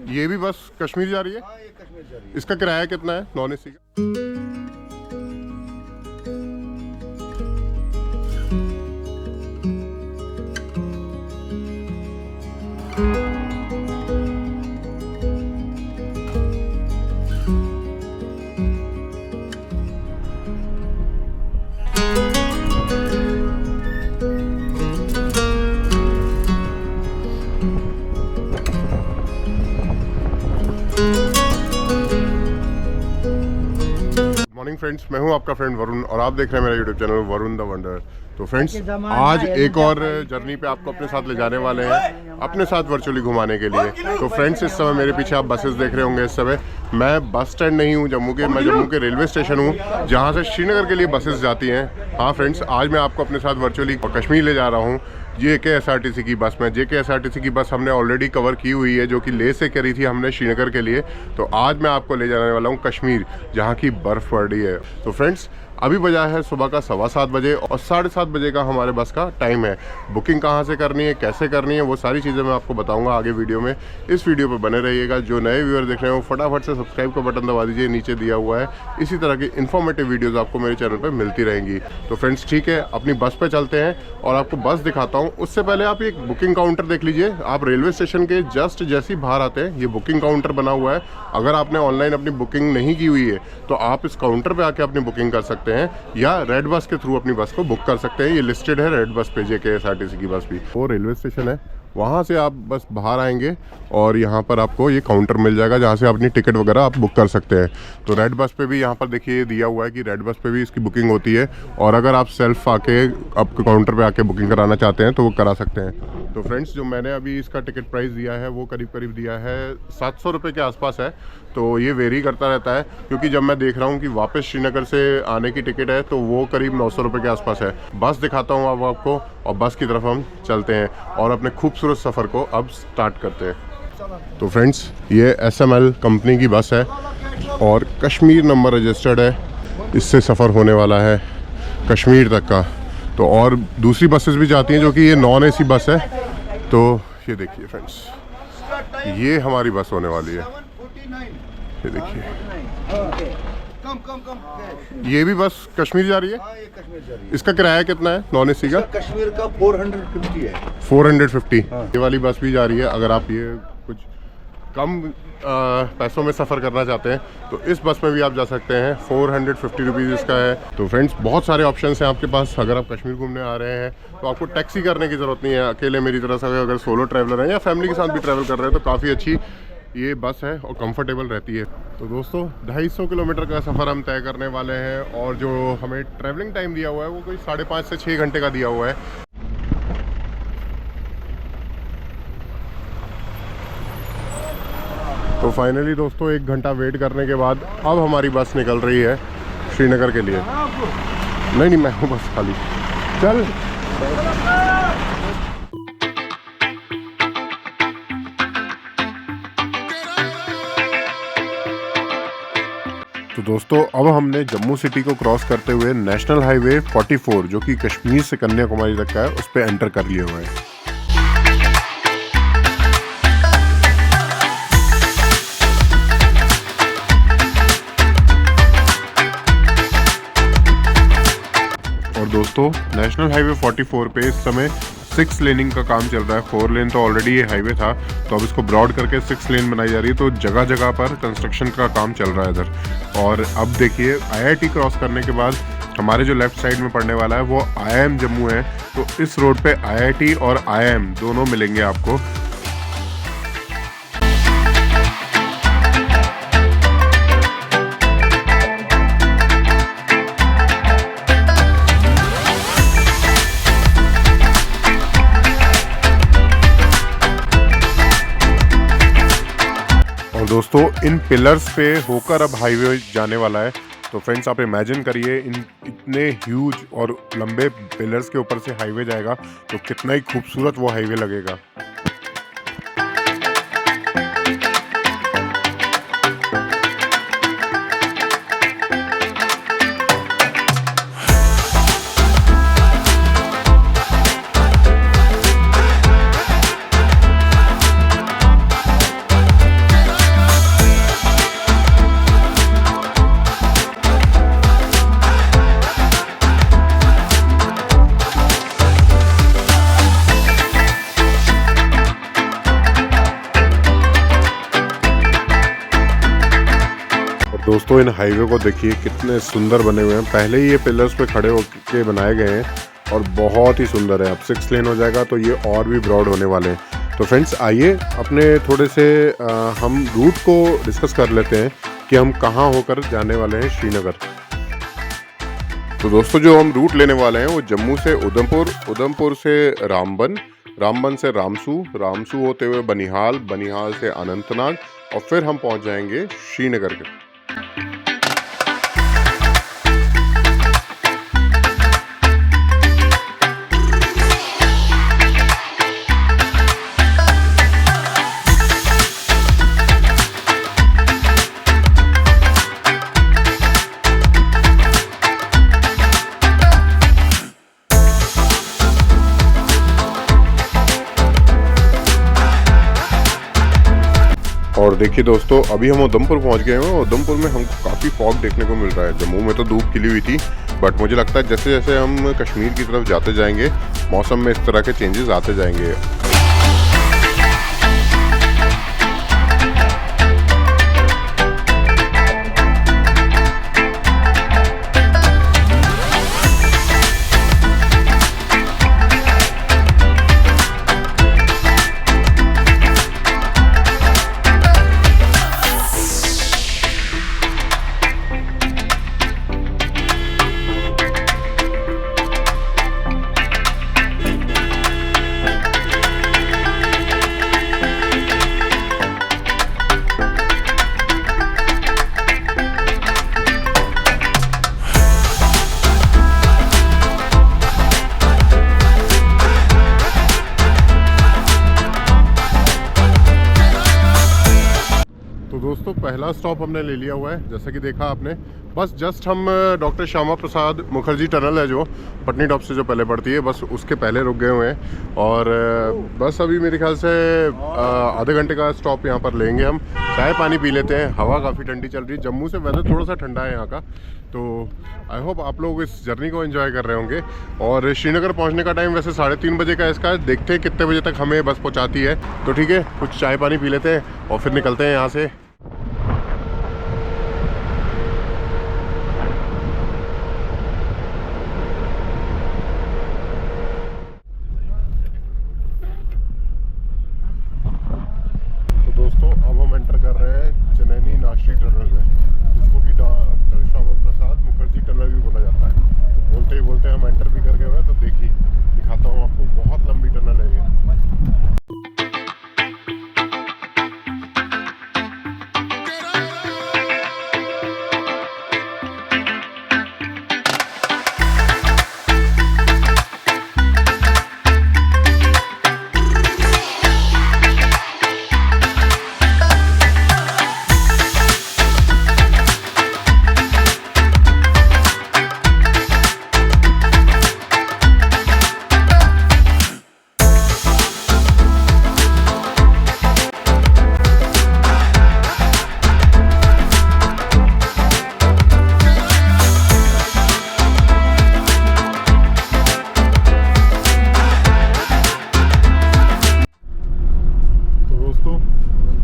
ये भी बस कश्मीर जा रही है? हाँ, ये कश्मीर जा रही है। इसका किराया कितना है नॉन एसी का? मॉर्निंग फ्रेंड्स, मैं हूं आपका फ्रेंड वरुण और आप देख रहे हैं मेरा YouTube channel Varun the wonder. तो फ्रेंड्स, आज एक और जर्नी पे आपको अपने साथ ले जाने वाले हैं, अपने साथ वर्चुअली घुमाने के लिए। तो फ्रेंड्स, इस समय मेरे पीछे आप बसेस देख रहे होंगे। इस समय मैं बस स्टैंड नहीं हूँ जम्मू के, मैं जम्मू के रेलवे स्टेशन हूँ जहाँ से श्रीनगर के लिए बसेस जाती हैं। हाँ फ्रेंड्स, आज मैं आपको अपने साथ वर्चुअली कश्मीर ले जा रहा हूँ। JKSRTC की बस में। JKSRTC की बस हमने ऑलरेडी कवर की हुई है, जो कि लेह से करी थी हमने श्रीनगर के लिए। तो आज मैं आपको ले जाने वाला हूँ कश्मीर, जहाँ की बर्फ़ पड़ रही है। तो फ्रेंड्स, अभी बजा है सुबह का 7:15 बजे और 7:30 बजे का हमारे बस का टाइम है। बुकिंग कहाँ से करनी है, कैसे करनी है, वो सारी चीज़ें मैं आपको बताऊंगा आगे वीडियो में। इस वीडियो पर बने रहिएगा। जो नए व्यूअर देख रहे हो, फटाफट से सब्सक्राइब का बटन दबा दीजिए, नीचे दिया हुआ है। इसी तरह की इन्फॉर्मेटिव वीडियोज़ आपको मेरे चैनल पर मिलती रहेंगी। तो फ्रेंड्स, ठीक है, अपनी बस पर चलते हैं और आपको बस दिखाता हूँ। उससे पहले आप एक बुकिंग काउंटर देख लीजिए। आप रेलवे स्टेशन के जस्ट जैसे ही बाहर आते हैं, ये बुकिंग काउंटर बना हुआ है। अगर आपने ऑनलाइन अपनी बुकिंग नहीं की हुई है तो आप इस काउंटर पे आके अपनी बुकिंग कर सकते हैं, या रेड बस के थ्रू अपनी बस को बुक कर सकते हैं। ये लिस्टेड है रेड बस पे, JKSRTC की बस भी। वो रेलवे स्टेशन है, वहाँ से आप बस बाहर आएंगे और यहाँ पर आपको ये काउंटर मिल जाएगा जहाँ से अपनी टिकट वगैरह आप बुक कर सकते हैं। तो रेड बस पे भी यहाँ पर देखिए ये दिया हुआ है कि रेड बस पे भी इसकी बुकिंग होती है, और अगर आप सेल्फ आके आपके काउंटर पे आके बुकिंग कराना चाहते हैं तो वो करा सकते हैं। तो फ्रेंड्स, जो मैंने अभी इसका टिकट प्राइस दिया है वो करीब दिया है 700 रुपये के आसपास है। तो ये वेरी करता रहता है, क्योंकि जब मैं देख रहा हूँ कि वापस श्रीनगर से आने की टिकट है तो वो करीब 900 रुपये के आसपास है। बस दिखाता हूँ अब आपको, और बस की तरफ हम चलते हैं और अपने खूबसूरत सफ़र को अब स्टार्ट करते हैं। तो फ्रेंड्स, ये SML कंपनी की बस है और कश्मीर नंबर रजिस्टर्ड है। इससे सफ़र होने वाला है कश्मीर तक का। तो और दूसरी बसेस भी जाती हैं जो कि ये नॉन AC बस है। तो ये देखिए फ्रेंड्स, ये हमारी बस होने वाली है। ये देखिए, ये भी बस कश्मीर जा रही है? हाँ, ये कश्मीर जा रही है। इसका किराया कितना है नॉन AC का? कश्मीर का 450 है। 450। हाँ। ये वाली बस भी जा रही है। अगर आप ये कुछ कम पैसों में सफ़र करना चाहते हैं तो इस बस में भी आप जा सकते हैं। 450 रुपीज़ इसका है। तो फ्रेंड्स, बहुत सारे ऑप्शंस हैं आपके पास। अगर आप कश्मीर घूमने आ रहे हैं तो आपको टैक्सी करने की ज़रूरत नहीं है। अकेले मेरी तरह से अगर सोलो ट्रैवलर हैं या फैमिली के साथ भी ट्रैवल कर रहे हैं तो काफ़ी अच्छी ये बस है और कंफर्टेबल रहती है। तो दोस्तों, 250 किलोमीटर का सफ़र हम तय करने वाले हैं, और जो हमें ट्रैवलिंग टाइम दिया हुआ है वो कोई 5.5 से 6 घंटे का दिया हुआ है। तो फाइनली दोस्तों, 1 घंटा वेट करने के बाद अब हमारी बस निकल रही है श्रीनगर के लिए। नहीं, मैं हूँ बस खाली। चल। तो दोस्तों, अब हमने जम्मू सिटी को क्रॉस करते हुए नेशनल हाईवे 44, जो कि कश्मीर से कन्याकुमारी तक का है, उस पर एंटर कर लिए हुए हैं। और दोस्तों, नेशनल हाईवे 44 पे इस समय 6 लेनिंग का काम चल रहा है। 4 लेन तो ऑलरेडी ये हाईवे था, तो अब इसको ब्रॉड करके 6 लेन बनाई जा रही है। तो जगह जगह पर कंस्ट्रक्शन का काम चल रहा है इधर। और अब देखिए, IIT क्रॉस करने के बाद हमारे जो लेफ्ट साइड में पड़ने वाला है वो IIM जम्मू है। तो इस रोड पे IIT और IIM दोनों मिलेंगे आपको। दोस्तों, इन पिलर्स पे होकर अब हाईवे जाने वाला है। तो फ्रेंड्स, आप इमेजिन करिए, इन इतने ह्यूज और लंबे पिलर्स के ऊपर से हाईवे जाएगा तो कितना ही खूबसूरत वो हाईवे लगेगा। दोस्तों इन हाईवे को देखिए कितने सुंदर बने हुए हैं। पहले ही ये पिलर्स पे खड़े होकर बनाए गए हैं और बहुत ही सुंदर है। अब 6 लेन हो जाएगा तो ये और भी ब्रॉड होने वाले हैं। तो फ्रेंड्स आइए अपने थोड़े से हम रूट को डिस्कस कर लेते हैं कि हम कहाँ होकर जाने वाले हैं श्रीनगर। तो दोस्तों जो हम रूट लेने वाले हैं वो जम्मू से उधमपुर, उधमपुर से रामबन, रामबन से रामसू, रामसू होते हुए बनिहाल, बनिहाल से अनंतनाग और फिर हम पहुंच जाएंगे श्रीनगर के। और देखिए दोस्तों अभी हम उधमपुर पहुंच गए हैं। उधमपुर में हमको काफ़ी फॉग देखने को मिल रहा है। जम्मू में तो धूप खिली हुई थी, बट मुझे लगता है जैसे जैसे हम कश्मीर की तरफ जाते जाएंगे मौसम में इस तरह के चेंजेस आते जाएंगे। दोस्तों पहला स्टॉप हमने ले लिया हुआ है, जैसा कि देखा आपने। बस जस्ट हम डॉक्टर श्यामा प्रसाद मुखर्जी टनल है जो पटनी टॉप से जो पहले पड़ती है, बस उसके पहले रुक गए हुए हैं। और बस अभी मेरे ख्याल से आधे घंटे का स्टॉप यहाँ पर लेंगे हम। चाय पानी पी लेते हैं, हवा काफ़ी ठंडी चल रही है। जम्मू से वेदर थोड़ा सा ठंडा है यहाँ का, तो आई होप आप लोग इस जर्नी को एंजॉय कर रहे होंगे। और श्रीनगर पहुँचने का टाइम वैसे 3:30 बजे का इसका है। देखते हैं कितने बजे तक हमें बस पहुँचाती है। तो ठीक है, कुछ चाय पानी पी लेते हैं और फिर निकलते हैं यहाँ से। दोस्तों अब हम एंटर कर रहे हैं चनैनी नाश्री टनल में, जिसको कि डॉक्टर श्यामा प्रसाद मुखर्जी टनल भी बोला जाता है। तो बोलते ही बोलते हम एंटर भी कर गए हुए हैं। तो देखिए दिखाता हूँ आपको, बहुत लंबी टनल है ये।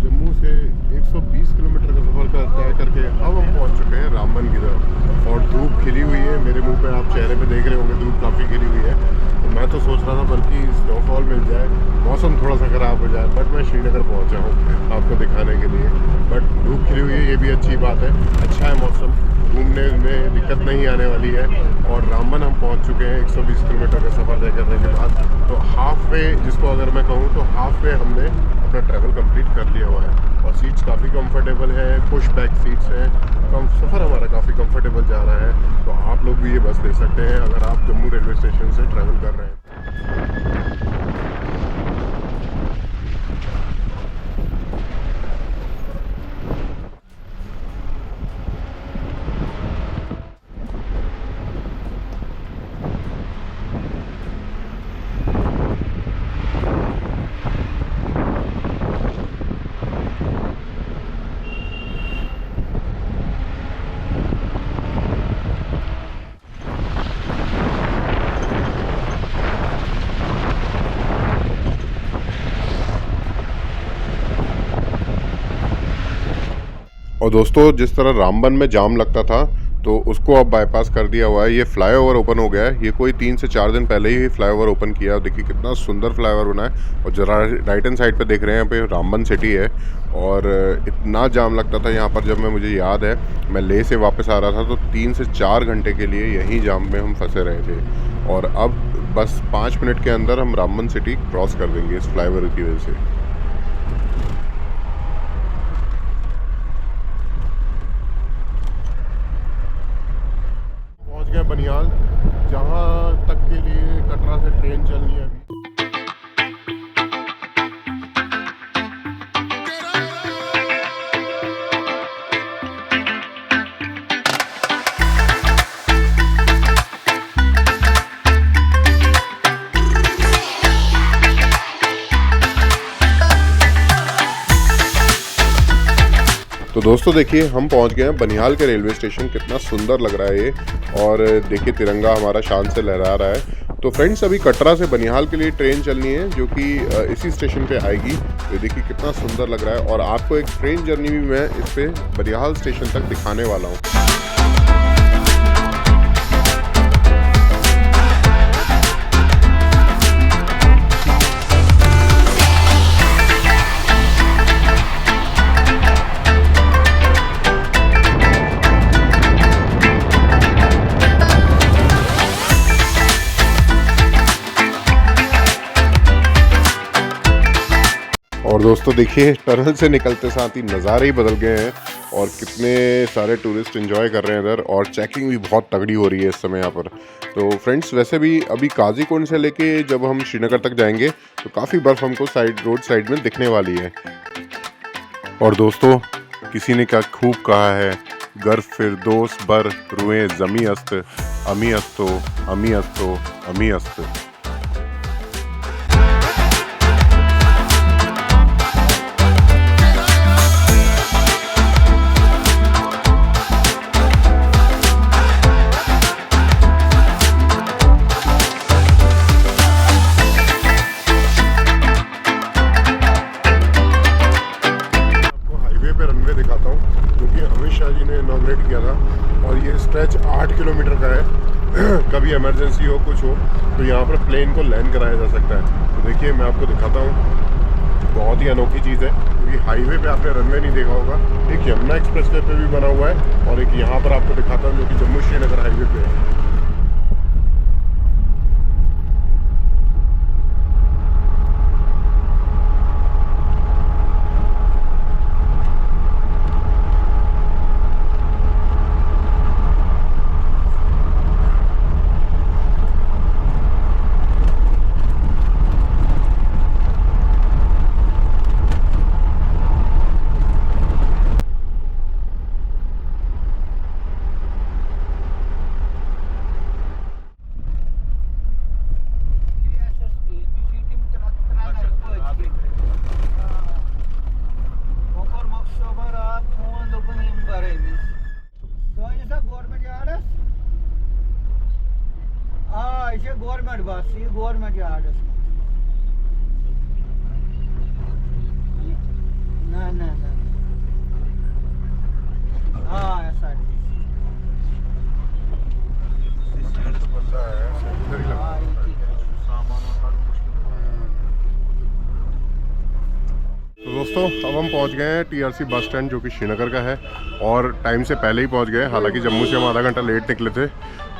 जम्मू से 120 किलोमीटर का सफ़र तय करके अब हम पहुंच चुके हैं रामबन की तरफ। और धूप खिली हुई है, मेरे मुंह पे आप चेहरे पे देख रहे होंगे धूप काफ़ी खिली हुई है। तो मैं तो सोच रहा था बल्कि स्नोफॉल मिल जाए, मौसम थोड़ा सा ख़राब हो जाए, बट मैं श्रीनगर पहुंचा हूँ आपको दिखाने के लिए। बट धूप खिली हुई है, ये भी अच्छी बात है। अच्छा है मौसम, घूमने में दिक्कत नहीं आने वाली है। और रामबन हम पहुंच चुके हैं 120 किलोमीटर का सफ़र तय करने के बाद। तो हाफ वे, जिसको अगर मैं कहूँ तो हाफ वे हमने अपना ट्रैवल कंप्लीट कर लिया हुआ है। और सीट्स काफ़ी कंफर्टेबल है, पुश बैक सीट्स हैं। सफ़र हमारा काफ़ी कंफर्टेबल जा रहा है। तो आप लोग भी ये बस ले सकते हैं अगर आप जम्मू रेलवे स्टेशन से ट्रैवल कर रहे हैं। और दोस्तों जिस तरह रामबन में जाम लगता था तो उसको अब बाईपास कर दिया हुआ है। ये फ्लाईओवर ओपन हो गया है। ये कोई 3 से 4 दिन पहले ही फ्लाईओवर ओपन किया है। देखिए कितना सुंदर फ्लाईओवर बना है। और जरा राइट हैंड साइड पे देख रहे हैं, यहाँ पे रामबन सिटी है। और इतना जाम लगता था यहाँ पर, जब मुझे याद है मैं लेह से वापस आ रहा था तो 3 से 4 घंटे के लिए यहीं जाम में हम फंसे रहे थे। और अब बस 5 मिनट के अंदर हम रामबन सिटी क्रॉस कर देंगे इस फ्लाईओवर की वजह से। गया बनियाल, जहाँ तक के लिए कटरा से ट्रेन चलनी है अभी। तो दोस्तों देखिए हम पहुंच गए हैं बनिहाल के रेलवे स्टेशन। कितना सुंदर लग रहा है ये। और देखिए तिरंगा हमारा शान से लहरा रहा है। तो फ्रेंड्स अभी कटरा से बनिहाल के लिए ट्रेन चलनी है जो कि इसी स्टेशन पे आएगी। तो देखिए कितना सुंदर लग रहा है। और आपको एक ट्रेन जर्नी भी मैं इस पे बनिहाल स्टेशन तक दिखाने वाला हूँ। और दोस्तों देखिए टनल से निकलते साथ ही नज़ारे ही बदल गए हैं। और कितने सारे टूरिस्ट एंजॉय कर रहे हैं इधर। और चेकिंग भी बहुत तगड़ी हो रही है इस समय यहाँ पर। तो फ्रेंड्स वैसे भी अभी काजीकुंड से लेके जब हम श्रीनगर तक जाएंगे तो काफ़ी बर्फ़ हमको रोड साइड में दिखने वाली है। और दोस्तों किसी ने क्या खूब कहा है, गर फिरदौस बर रुए ज़मी अस्त अमी अस्तो अमी अस्तो अमी अस्त। किया था और ये स्ट्रेच 8 किलोमीटर का है। कभी इमरजेंसी हो कुछ हो तो यहाँ पर प्लेन को लैंड कराया जा सकता है। तो देखिए मैं आपको दिखाता हूँ, बहुत ही अनोखी चीज़ है क्योंकि हाईवे पे आपने रनवे नहीं देखा होगा। एक यमुना एक्सप्रेसवे पे भी बना हुआ है और एक यहाँ पर आपको दिखाता हूँ जो कि जम्मू श्रीनगर हाईवे पे है। गवर्नमेंट बस, ये गवर्नमेंट यार्ड है। ना ना ना, हाँ ऐसा तो दोस्तों अब हम पहुंच गए हैं टीआरसी बस स्टैंड जो कि श्रीनगर का है। और टाइम से पहले ही पहुंच गए, हालांकि जम्मू से हम आधा घंटा लेट निकले थे।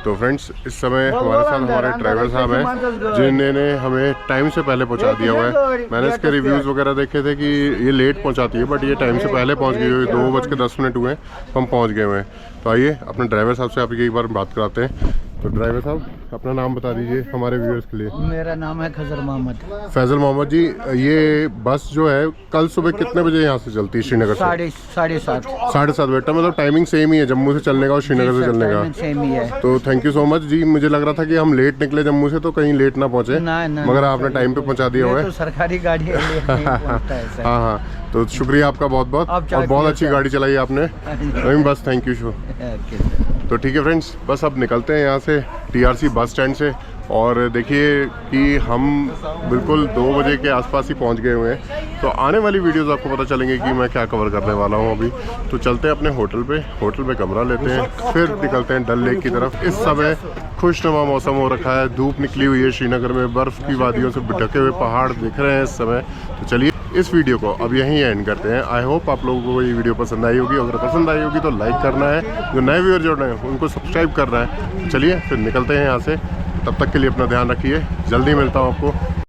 तो फ्रेंड्स इस समय हमारे साथ हमारे ड्राइवर साहब हैं जिन्होंने हमें टाइम से पहले पहुंचा दिया हुआ है। मैंने इसके रिव्यूज़ वगैरह देखे थे कि ये लेट पहुंचाती है, बट ये टाइम से पहले पहुंच गई हुई। 2:10 हुए हम पहुंच गए हुए हैं। तो आइए अपने ड्राइवर साहब से आप एक बार बात कराते हैं। तो ड्राइवर साहब अपना नाम बता दीजिए हमारे व्यूअर्स के लिए। मेरा नाम है खजर मोहम्मद। फैजल मोहम्मद जी, ये बस जो है कल सुबह कितने बजे यहाँ से चलती है श्रीनगर से? 7:30। 7:30 बेटा, मतलब टाइमिंग सेम ही है जम्मू से चलने का और श्रीनगर से चलने का? सेम ही है। तो थैंक यू सो मच जी। मुझे लग रहा था कि हम लेट निकले जम्मू से तो कहीं लेट ना पहुँचे, मगर आपने टाइम पे पहुँचा दिया हुआ है। तो सरकारी गाड़ी है। हाँ हाँ, तो शुक्रिया आपका बहुत बहुत। और बहुत अच्छी गाड़ी चलाई आपने। बस थैंक यू। तो ठीक है फ्रेंड्स, बस अब निकलते हैं यहाँ से टीआरसी बस स्टैंड से और देखिए कि हम बिल्कुल 2 बजे के आसपास ही पहुंच गए हुए हैं। तो आने वाली वीडियोस आपको पता चलेंगे कि मैं क्या कवर करने वाला हूं अभी। तो चलते हैं अपने होटल पे कमरा लेते हैं, फिर निकलते हैं डल लेक की तरफ। इस समय खुशनुमा मौसम हो रखा है, धूप निकली हुई है, श्रीनगर में बर्फ़ की वादियों से ढके हुए पहाड़ दिख रहे हैं इस समय। तो चलिए इस वीडियो को अब यहीं एंड करते हैं। आई होप आप लोगों को ये वीडियो पसंद आई होगी। अगर पसंद आई होगी तो लाइक करना है, जो नए व्यूअर जुड़ रहे हैं उनको सब्सक्राइब करना है। चलिए फिर निकलते हैं यहाँ से, तब तक के लिए अपना ध्यान रखिए। जल्दी मिलता हूँ आपको